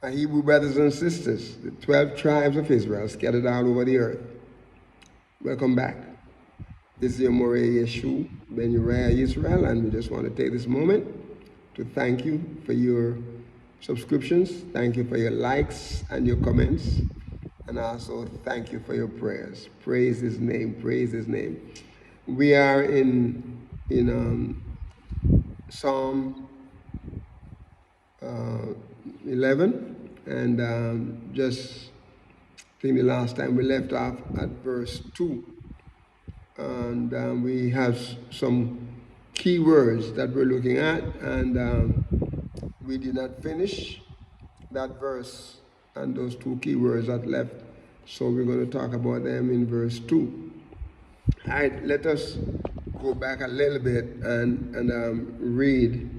Our Hebrew brothers and sisters, the 12 tribes of Israel scattered all over the earth. Welcome back. This is your Moreh Yeshu, Ben Uriah Israel, and we just want to take this moment to thank you for your subscriptions. Thank you for your likes and your comments. And also thank you for your prayers. Praise his name, praise his name. We are in Psalm 11, and just I think the last time we left off at verse 2, and we have some key words that we're looking at, and we did not finish that verse and those two key words that left, so we're going to talk about them in verse 2. All right, let us go back a little bit and read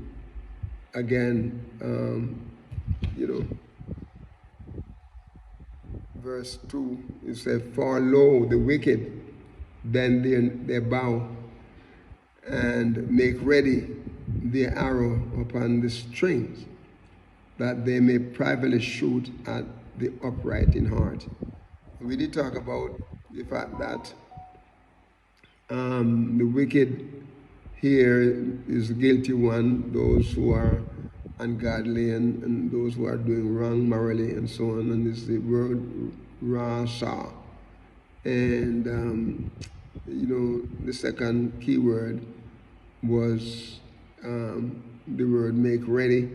again, verse 2. It says, "For lo, the wicked bend their bow and make ready their arrow upon the strings, that they may privately shoot at the upright in heart." We did talk about the fact that the wicked here is the guilty one, those who are ungodly and those who are doing wrong morally and so on. And it's the word Rasa. And, the second key word was the word make ready,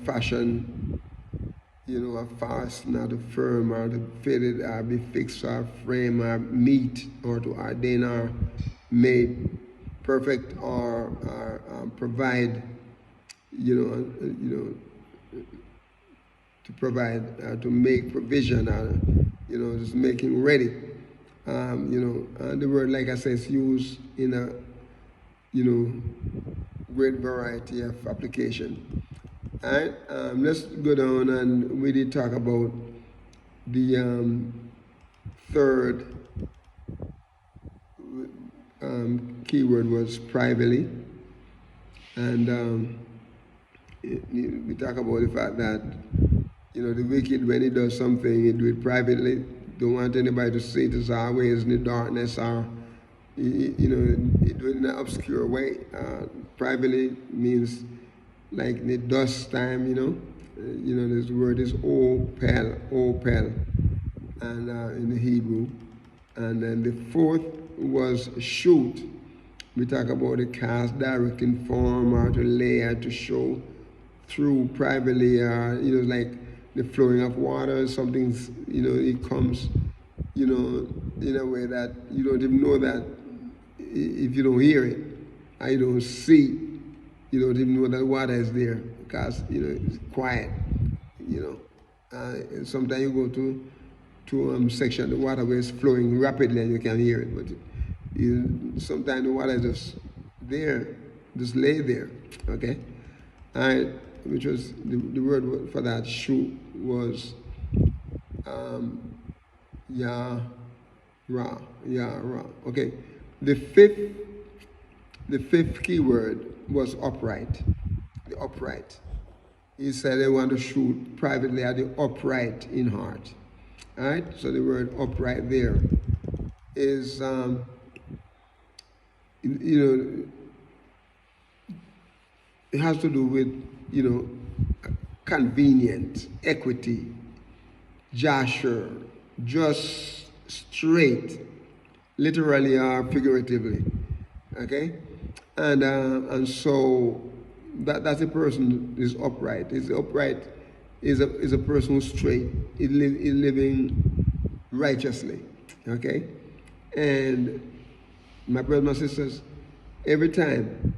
fashion, a fastener, to firm, or to fit it, or be fixed, or frame, or meet, or to ordain, or made perfect, or provide, to provide, to make provision, or just making ready. And the word, like I said, is used in a great variety of application. All right, let's go down, and we did talk about the third keyword was privately, and we talk about the fact that the wicked, when he does something, he do it privately. Don't want anybody to see it. It's always in the darkness, or he do it in an obscure way. Privately means like in the dust time, this word is opel, and in the Hebrew. And then the fourth was shoot. We talk about the cast direct in form, or to layer, to show through privately, or like the flowing of water. Something's it comes in a way that you don't even know that if you don't hear it, or you don't see, you don't even know that water is there, because it's quiet. And sometimes you go to section, the water is flowing rapidly and you can hear it, but sometimes the water is just there, just lay there. Okay, and which was the word for that shoe was Yah-Ra. Okay, the fifth key word was upright. The upright. He said they want to shoot privately at the upright in heart. All right, so the word upright there is it has to do with convenient, equity, jasher, just, straight, literally or figuratively. Okay, and so that's a person is upright. Is upright is a person who's straight. Is living righteously. Okay, and my brothers, my sisters, every time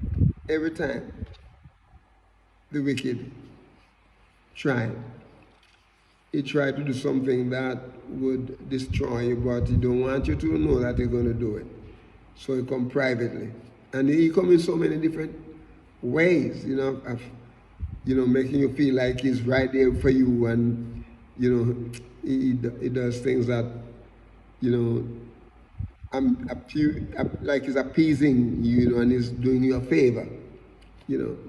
the wicked he tried to do something that would destroy you, but he don't want you to know that he's going to do it. So he come privately, and he come in so many different ways, of making you feel like he's right there for you, and he does things that like he's appeasing you, and he's doing you a favor,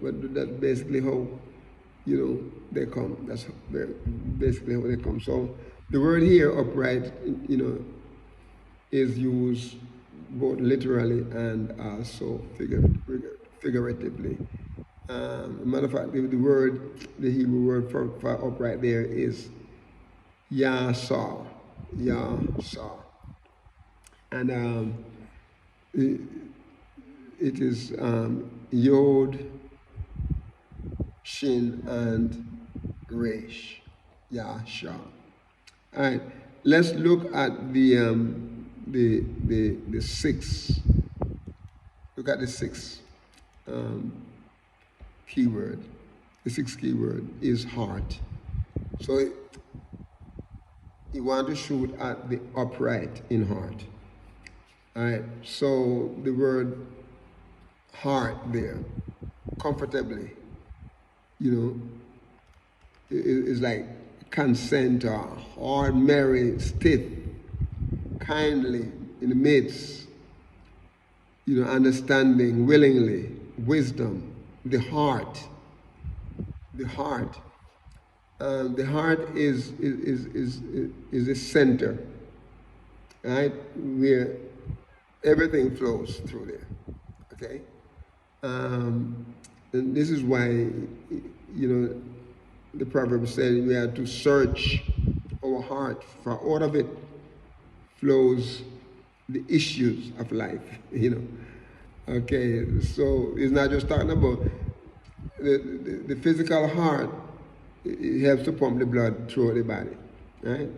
but that's basically how they come. That's basically how they come. So the word here, upright, is used both literally and also figuratively. Matter of fact, the Hebrew word for upright there is YAHUAH, YAHUAH, and it is Yod, Shin, and Resh, YAHUAH. All right, let's look at the sixth. Look at the sixth keyword. The sixth keyword is heart. So you want to shoot at the upright in heart. All right. So the word heart there, comfortably, is like consent or hard, merry, stiff, kindly, in the midst, understanding, willingly, wisdom, the heart. The heart. The heart is a center, right? Where everything flows through there. Okay? And this is why, the proverb said we have to search our heart, for out of it flows the issues of life, Okay, so it's not just talking about the physical heart. It helps to pump the blood through the body, right?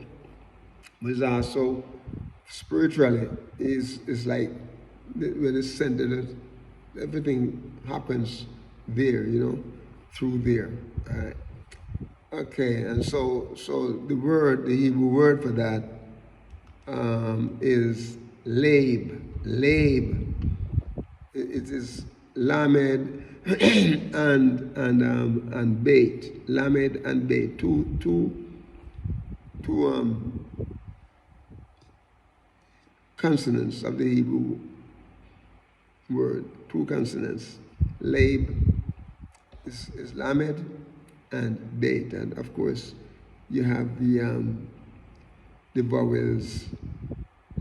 But it's also spiritually is like where the center that everything happens there, through there. Right? Okay, and so the Hebrew word for that is lab. Lab. It is lamed and bait. Lamed and bait. Two consonants of the Hebrew word. Two consonants. Lab is lamed and bait, and of course you have the vowels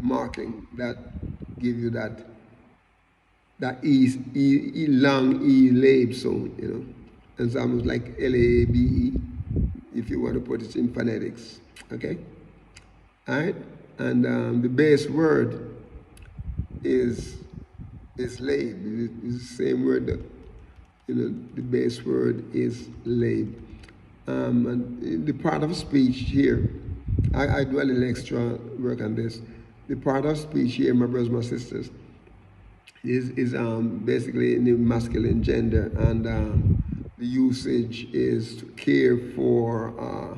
marking that give you that long E lab sound, It's almost like LABE if you want to put it in phonetics. Okay? Alright? And the base word is lab. It's the same word that, the base word is lab. And the part of speech here, I do a little extra work on this. The part of speech here, my brothers, my sisters, is basically in the masculine gender, and the usage is to care for,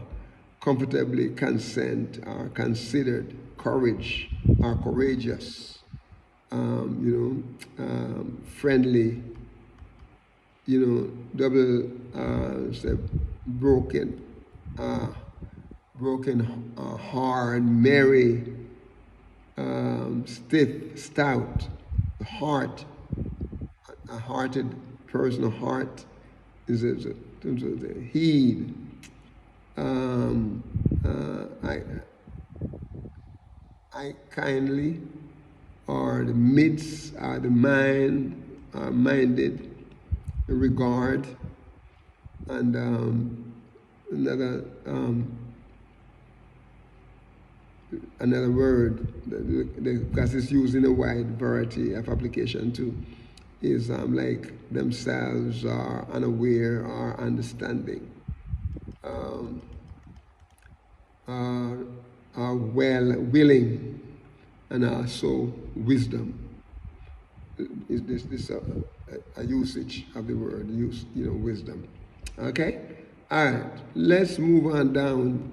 comfortably, consent, or considered, courage, or courageous, friendly, double, say, broken, hard, merry, stiff, stout, heart, a hearted person, a heart is a heed. I kindly, or the midst, or the mind, minded, regard, and another word, because it's used in a wide variety of application too, is like themselves, or unaware, or understanding, are willing, and also wisdom. Is this a usage of the word, wisdom? Okay? All right, let's move on down.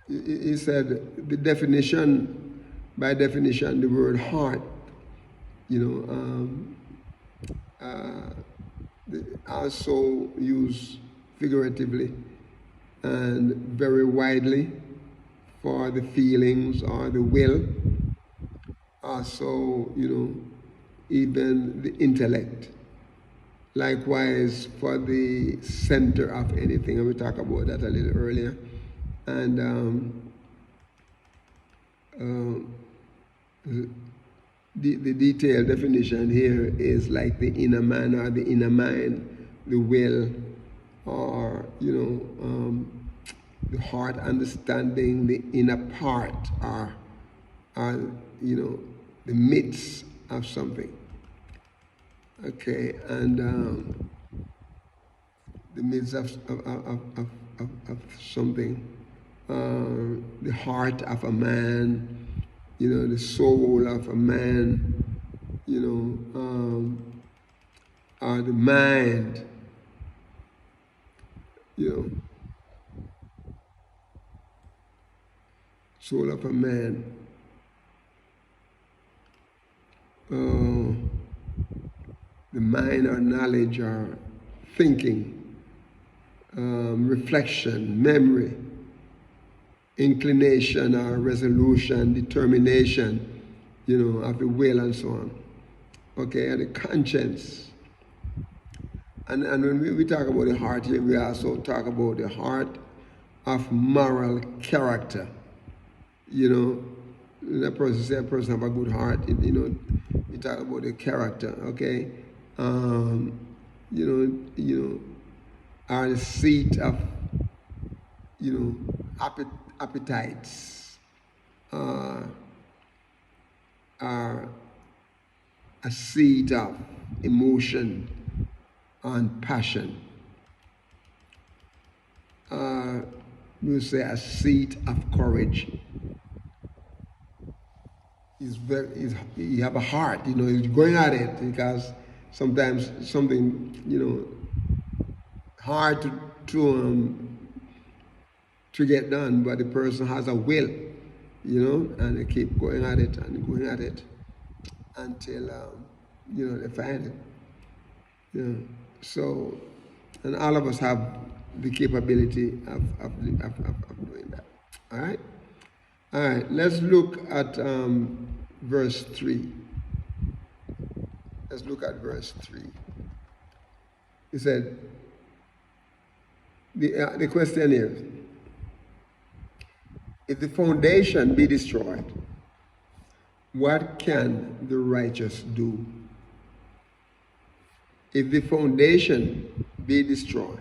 He said the definition, by definition, the word heart, also used figuratively and very widely for the feelings or the will. Also, even the intellect, Likewise, for the center of anything, and we talked about that a little earlier. And the detailed definition here is like the inner man or the inner mind, the will, or the heart understanding, the inner part, or the midst of something. Okay, and the midst of something, the heart of a man, the soul of a man, or the mind, soul of a man. The mind or knowledge or thinking, reflection, memory, inclination or resolution, determination, of the will and so on. Okay, and the conscience. And when we talk about the heart here, we also talk about the heart of moral character. A person say a person have a good heart, you talk about the character, okay? Are the seat of, appetites, are a seat of emotion and passion. We say a seat of courage. You have a heart, he's going at it, because sometimes something, hard to get done, but the person has a will, and they keep going at it and going at it until, they find it. So, and all of us have the capability of doing that. All right? All right, let's look at verse 3. Let's look at verse 3. He said, the question is, if the foundation be destroyed, what can the righteous do? If the foundation be destroyed,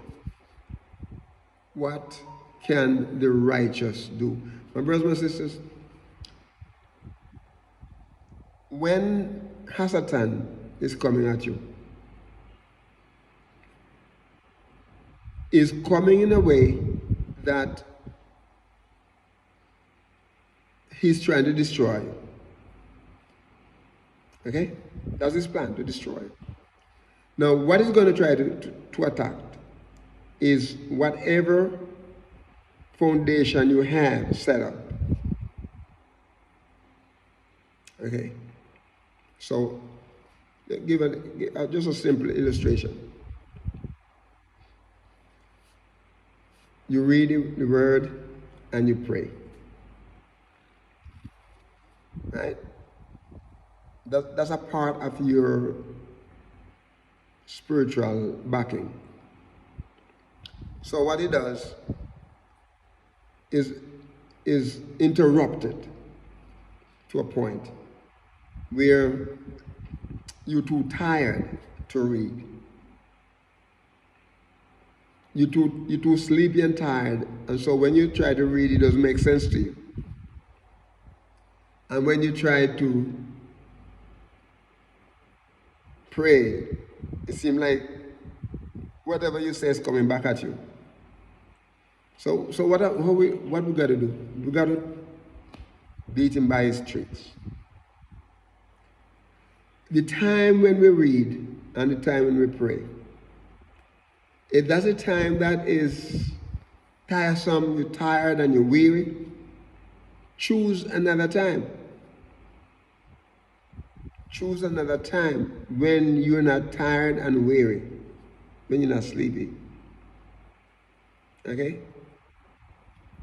what can the righteous do? My brothers and sisters, when Hasatan is coming at you, is coming in a way that he's trying to destroy you. Okay? That's his plan, to destroy you. Now, what he's going to try to attack is whatever foundation you have set up. Okay? So, give just a simple illustration. You read the word and you pray. Right? That's a part of your spiritual backing. So what it does is interrupted to a point where you're too tired to read. You're too sleepy and tired, and so when you try to read, it doesn't make sense to you. And when you try to pray, it seems like whatever you say is coming back at you. So what we got to do? We got to beat him by his tricks. The time when we read and the time when we pray, if that's a time that is tiresome, you're tired and you're weary, choose another time. Choose another time when you're not tired and weary, when you're not sleepy. Okay?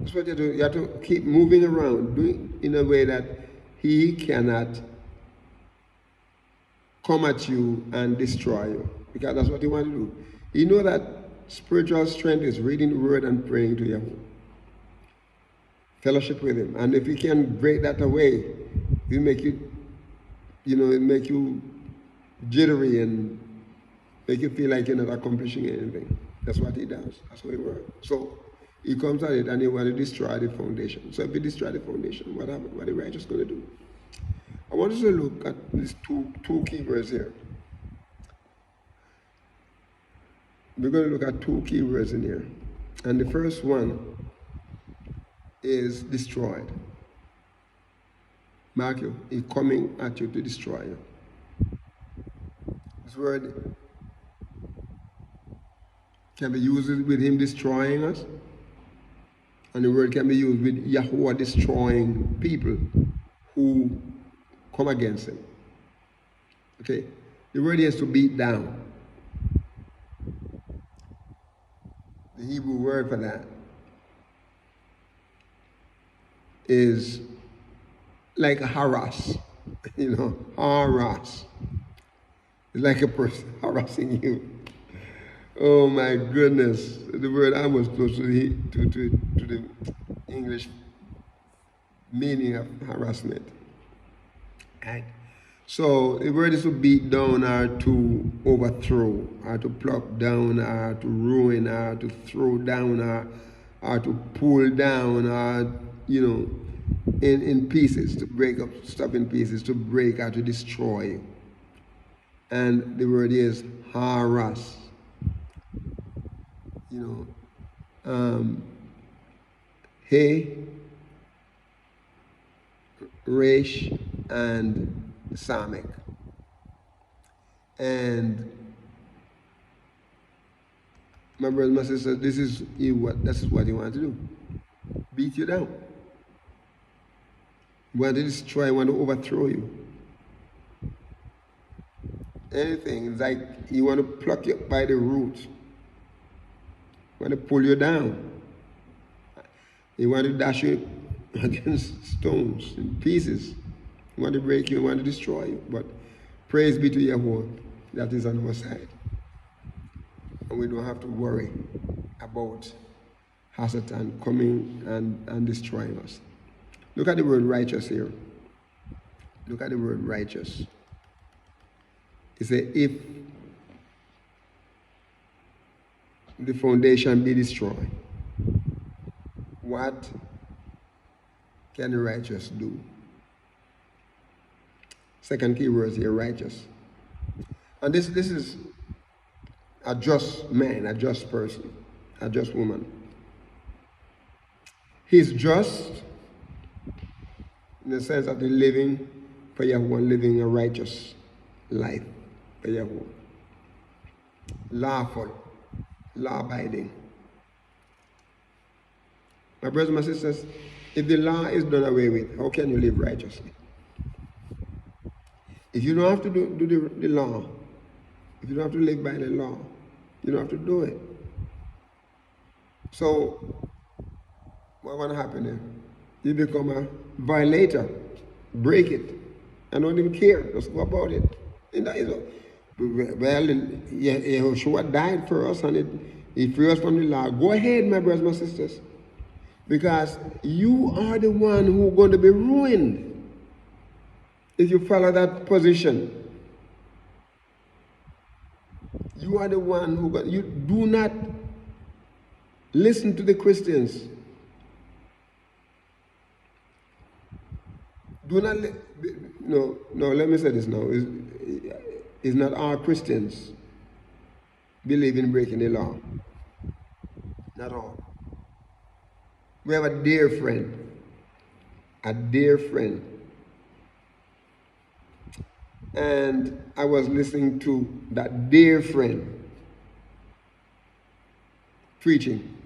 That's what you do. You have to keep moving around, doing in a way that he cannot come at you and destroy you. because that's what he wants to do. He know that spiritual strength is reading the word and praying to Yahuwah. Fellowship with him. And if he can break that away, it make you, it make you jittery and make you feel like you're not accomplishing anything. That's what he does. That's what he works. So he comes at it and he wants to destroy the foundation. So if he destroy the foundation, what happened? What the righteous going to do? I want us to look at these two key words here. We're going to look at two key words in here. And the first one is destroyed. Mark you, he's coming at you to destroy you. This word can be used with him destroying us, and the word can be used with Yahuwah destroying people who come against him. Okay, the word is to beat down. The Hebrew word for that is like a harass, harass. It's like a person harassing you. Oh my goodness, the word almost close to the English meaning of harassment. Right? So the word is to beat down or to overthrow, or to pluck down, or to ruin, or to throw down, or to pull down, or in pieces, to break up stuff in pieces, to break or to destroy. And the word is harass. He, Resh, and Samek. And my brothers and my sisters, this is what he wants to do. Beat you down. He wants to destroy, he wants to overthrow you. Anything. It's like he wants to pluck you by the roots. He wants to pull you down. He wants to dash you against stones in pieces. He wants to break you, he wants to destroy you. But praise be to Yahuwah, that is on our side. And we don't have to worry about Hasatan coming and destroying us. Look at the word righteous here. Look at the word righteous. It says, if the foundation be destroyed, what can the righteous do? Second key word here, righteous. And this is a just man, a just person, a just woman. He's just in the sense that he's living for Yahuwah, living a righteous life for Yahuwah. Lawful, law-abiding. My brothers and my sisters, if the law is done away with, how can you live righteously? If you don't have to do the law, if you don't have to live by the law, you don't have to do it. So, what's going to happen then? You become a violator, break it, and don't even care. Just go about it. And that is well, Yahushua died for us, and he freed us from the law. Go ahead, my brothers and my sisters, because you are the one who's going to be ruined if you follow that position. You are the one who you do not listen to the Christians. Do not let me say this now. It's not all Christians believe in breaking the law. Not all. We have a dear friend. And I was listening to that dear friend preaching.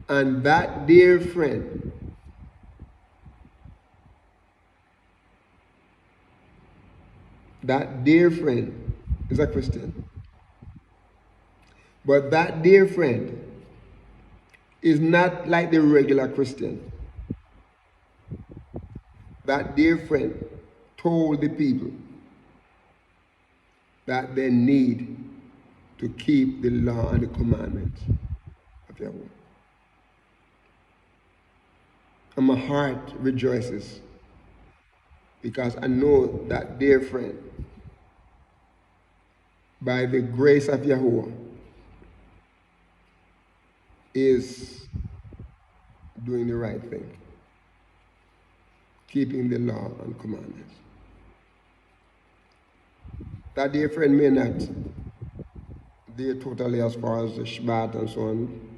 And that dear friend is a Christian. But that dear friend is not like the regular Christian. That dear friend told the people that they need to keep the law and the commandments of Yahuwah. And my heart rejoices because I know that dear friend, by the grace of Yahuwah, is doing the right thing, keeping the law and commandments. That dear friend may not do totally as far as the Shabbat and so on,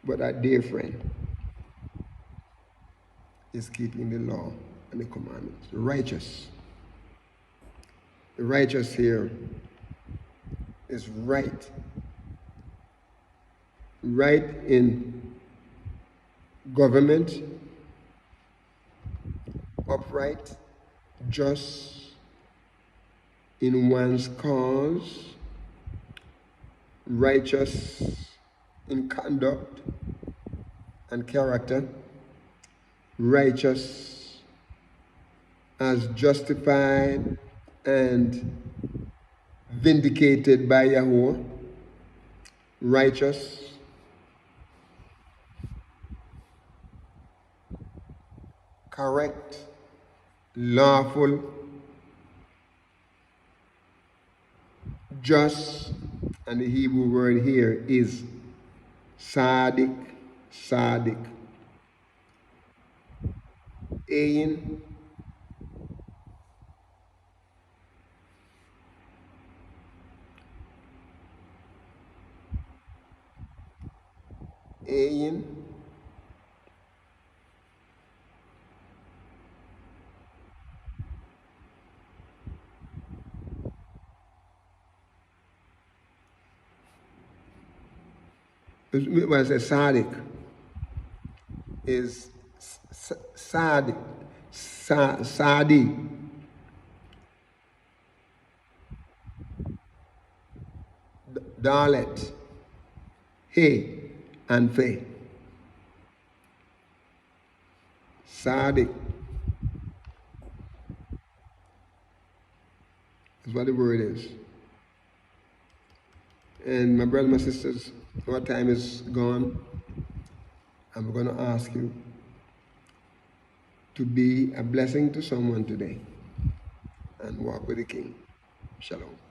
but that dear friend is keeping the law and the commandments. Righteous. The righteous here is right. Right in government, upright, just in one's cause, righteous in conduct and character, righteous as justified and vindicated by Yahuwah, righteous correct, lawful, just, and the Hebrew word here is Sadiq, Sadiq. Ayin, Ayin, when I say Sadiq, is Sadiq, Sadi, Dalet, He, and Fe. Sadiq is what the word is. And my brothers and sisters, our time is gone. I'm going to ask you to be a blessing to someone today and walk with the King. Shalom.